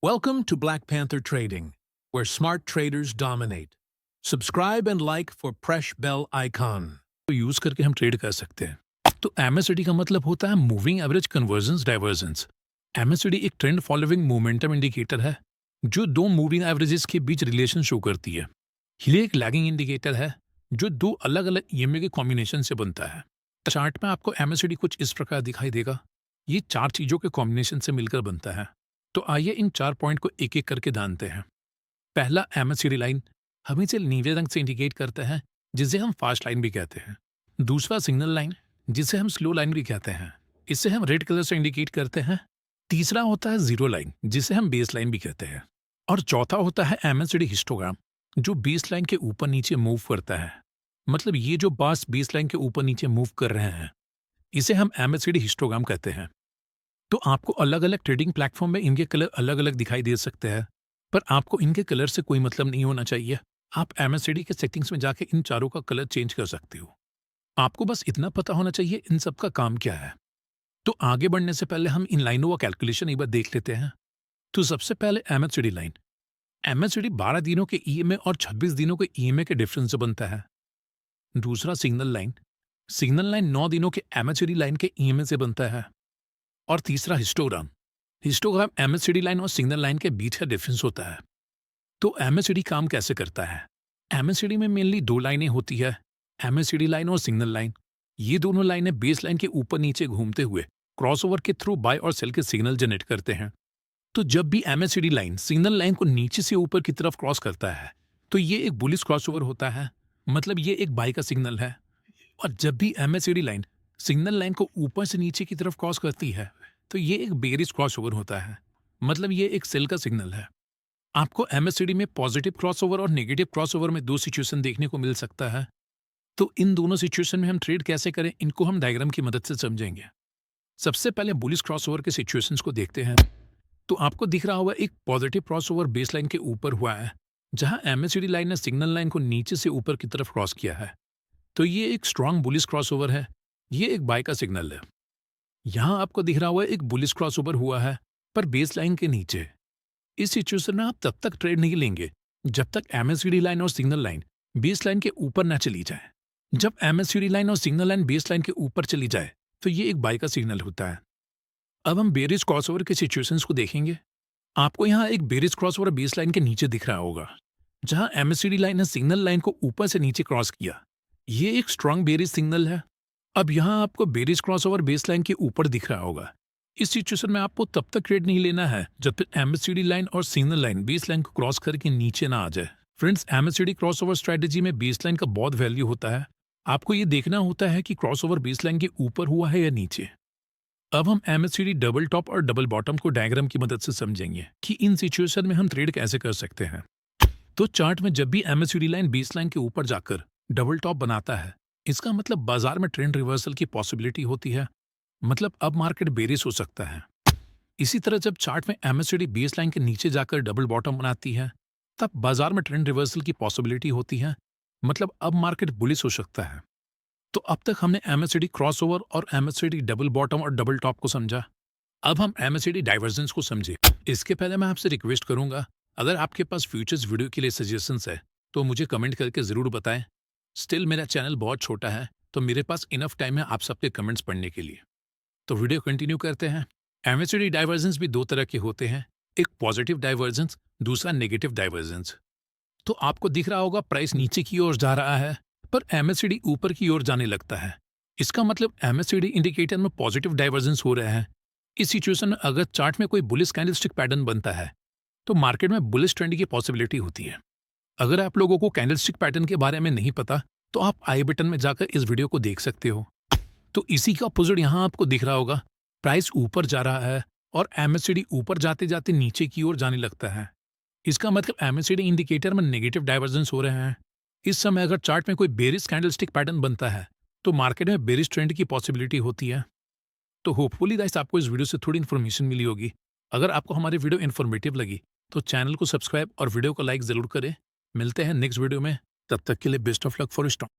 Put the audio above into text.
Welcome to Black Panther Trading, where smart traders dominate. Subscribe and like for press bell icon. तो use करके हम trade कर सकते हैं। तो MACD का मतलब होता है moving average convergence divergence. MACD एक ट्रेंड फॉलोइंग मोमेंटम इंडिकेटर है जो दो मूविंग एवरेजेस के बीच रिलेशन शो करती है। ये एक लैगिंग इंडिकेटर है जो दो अलग अलग EMA के कॉम्बिनेशन से बनता है। चार्ट में आपको MACD कुछ इस प्रकार दिखाई देगा। ये चार चीजों के कॉम्बिनेशन से मिलकर बनता है। तो आइए इन 4 पॉइंट को एक एक करके जानते हैं। पहला MACD लाइन हमें इसे नीले रंग से इंडिकेट करता है जिसे हम फास्ट लाइन भी कहते हैं। दूसरा सिग्नल लाइन जिसे हम स्लो लाइन भी कहते हैं, इसे हम रेड कलर से इंडिकेट करते हैं। तीसरा होता है जीरो लाइन जिसे हम बेस लाइन भी कहते हैं। और चौथा होता है MACD हिस्टोग्राम जो बेस लाइन के ऊपर नीचे मूव करता है। मतलब ये जो बार्स बेस लाइन के ऊपर नीचे मूव कर रहे हैं इसे हम MACD हिस्टोग्राम कहते हैं। तो आपको अलग अलग ट्रेडिंग प्लेटफॉर्म में इनके कलर अलग अलग दिखाई दे सकते हैं, पर आपको इनके कलर से कोई मतलब नहीं होना चाहिए। आप MACD के सेटिंग्स में जाके इन चारों का कलर चेंज कर सकते हो। आपको बस इतना पता होना चाहिए इन सब का काम क्या है। तो आगे बढ़ने से पहले हम इन लाइनों का कैलकुलेशन एक बार देख लेते हैं। तो सबसे पहले MACD लाइन। MACD 12 दिनों के EMA और 26 दिनों के EMA के डिफरेंस से बनता है। दूसरा सिग्नल लाइन। सिग्नल लाइन 9 दिनों के MACD लाइन के EMA से बनता है। और तीसरा हिस्टोग्राम। हिस्टोग्राम MACD लाइन और सिग्नल लाइन के बीच का डिफरेंस होता है। तो MACD काम कैसे करता है? MACD में मेनली दो लाइनें होती है, MACD लाइन और सिग्नल लाइन। ये दोनों लाइनें बेस लाइन के ऊपर नीचे घूमते हुए क्रॉसओवर के थ्रू बाय और सेल के सिग्नल जनरेट करते हैं। तो जब भी MACD लाइन सिग्नल लाइन को नीचे से ऊपर की तरफ क्रॉस करता है तो ये एक बुलिश क्रॉसओवर होता है, मतलब ये एक बाय का सिग्नल है। और जब भी MACD लाइन सिग्नल लाइन को ऊपर से नीचे की तरफ क्रॉस करती है तो ये एक बेयरिश क्रॉसओवर होता है, मतलब ये एक सेल का सिग्नल है। आपको MACD में पॉजिटिव क्रॉसओवर और नेगेटिव क्रॉसओवर में दो सिचुएशन देखने को मिल सकता है। तो इन दोनों सिचुएशन में हम ट्रेड कैसे करें इनको हम डायग्राम की मदद से समझेंगे। सबसे पहले बुलिश क्रॉसओवर के सिचुएशंस को देखते हैं। तो आपको दिख रहा होगा एक पॉजिटिव क्रॉसओवर बेस लाइन के ऊपर हुआ है जहां MACD लाइन ने सिग्नल लाइन को नीचे से ऊपर की तरफ क्रॉस किया है। तो ये एक स्ट्रांग बुलिश क्रॉसओवर है, ये एक बाय का सिग्नल है। यहां आपको दिख रहा हुआ एक बुलिश क्रॉसओवर हुआ है पर बेस लाइन के नीचे। इस सिचुएशन में आप तब तक ट्रेड नहीं लेंगे जब तक MACD लाइन और सिग्नल लाइन बेस लाइन के ऊपर ना चली जाए। जब MACD लाइन और सिग्नल लाइन बेस लाइन के ऊपर चली जाए तो ये एक बाय का सिग्नल होता है। अब हम बेरिश क्रॉसओवर के सिचुएशंस को देखेंगे। आपको यहाँ एक बेरिश क्रॉसओवर बेस लाइन के नीचे दिख रहा होगा जहां MACD लाइन ने सिग्नल लाइन को ऊपर से नीचे क्रॉस किया। ये एक स्ट्रांग बेरिश सिग्नल है। अब यहाँ आपको बेरिश क्रॉसओवर बेस लाइन के ऊपर दिख रहा होगा। इस सिचुएशन में आपको तब तक ट्रेड नहीं लेना है जब तक MACD लाइन और सिग्नल लाइन बेस लाइन को क्रॉस करके नीचे ना आ जाए। फ्रेंड्स, MACD क्रॉसओवर स्ट्रेटेजी में बेस लाइन का बहुत वैल्यू होता है। आपको ये देखना होता है कि क्रॉसओवर बेस लाइन के ऊपर हुआ है या नीचे। अब हम MACD डबल टॉप और डबल बॉटम को डायग्राम की मदद से समझेंगे कि इन सिचुएशन में हम ट्रेड कैसे कर सकते हैं। तो चार्ट में जब भी MACD लाइन बेस लाइन के ऊपर जाकर डबल टॉप बनाता है इसका मतलब बाजार में ट्रेंड रिवर्सल की पॉसिबिलिटी होती है, मतलब अब मार्केट बेरिश हो सकता है। इसी तरह जब चार्ट में MACD बेस लाइन के नीचे जाकर डबल बॉटम बनाती है तब बाजार में ट्रेंड रिवर्सल की पॉसिबिलिटी होती है, मतलब अब मार्केट बुलिश हो सकता है। तो अब तक हमने MACD क्रॉसओवर और MACD डबल बॉटम और डबल टॉप को समझा। अब हम MACD डाइवर्जेंस को समझे। इसके पहले मैं आपसे रिक्वेस्ट करूंगा, अगर आपके पास फ्यूचर्स वीडियो के लिए सजेशंस है तो मुझे कमेंट करके जरूर बताएं। स्टिल मेरा चैनल बहुत छोटा है तो मेरे पास इनफ टाइम है आप सबके कमेंट्स पढ़ने के लिए। तो वीडियो कंटिन्यू करते हैं। MACD डाइवर्जेंस भी दो तरह के होते हैं, एक पॉजिटिव डाइवर्जेंस, दूसरा नेगेटिव डाइवर्जेंस। तो आपको दिख रहा होगा प्राइस नीचे की ओर जा रहा है पर MACD ऊपर की ओर जाने लगता है। इसका मतलब MACD इंडिकेटर में पॉजिटिव डाइवर्जेंस हो रहा है। इस सिचुएशन में अगर चार्ट में कोई बुलिश कैंडलस्टिक पैटर्न बनता है तो मार्केट में बुलिश ट्रेंड की पॉसिबिलिटी होती है। अगर आप लोगों को कैंडलस्टिक पैटर्न के बारे में नहीं पता तो आप आई बटन में जाकर इस वीडियो को देख सकते हो। तो इसी का अपोजिट यहाँ आपको दिख रहा होगा, प्राइस ऊपर जा रहा है और MACD ऊपर जाते जाते नीचे की ओर जाने लगता है। इसका मतलब MACD इंडिकेटर में नेगेटिव डाइवर्जेंस हो रहे हैं। इस समय अगर चार्ट में कोई बेरिश कैंडलस्टिक पैटर्न बनता है तो मार्केट में बेरिश ट्रेंड की पॉसिबिलिटी होती है। तो होपफुली गाइस आपको इस वीडियो से थोड़ी इन्फॉर्मेशन मिली होगी। अगर आपको हमारी वीडियो इन्फॉर्मेटिव लगी तो चैनल को सब्सक्राइब और वीडियो को लाइक जरूर करें। मिलते हैं नेक्स्ट वीडियो में, तब तक के लिए best of luck for stock.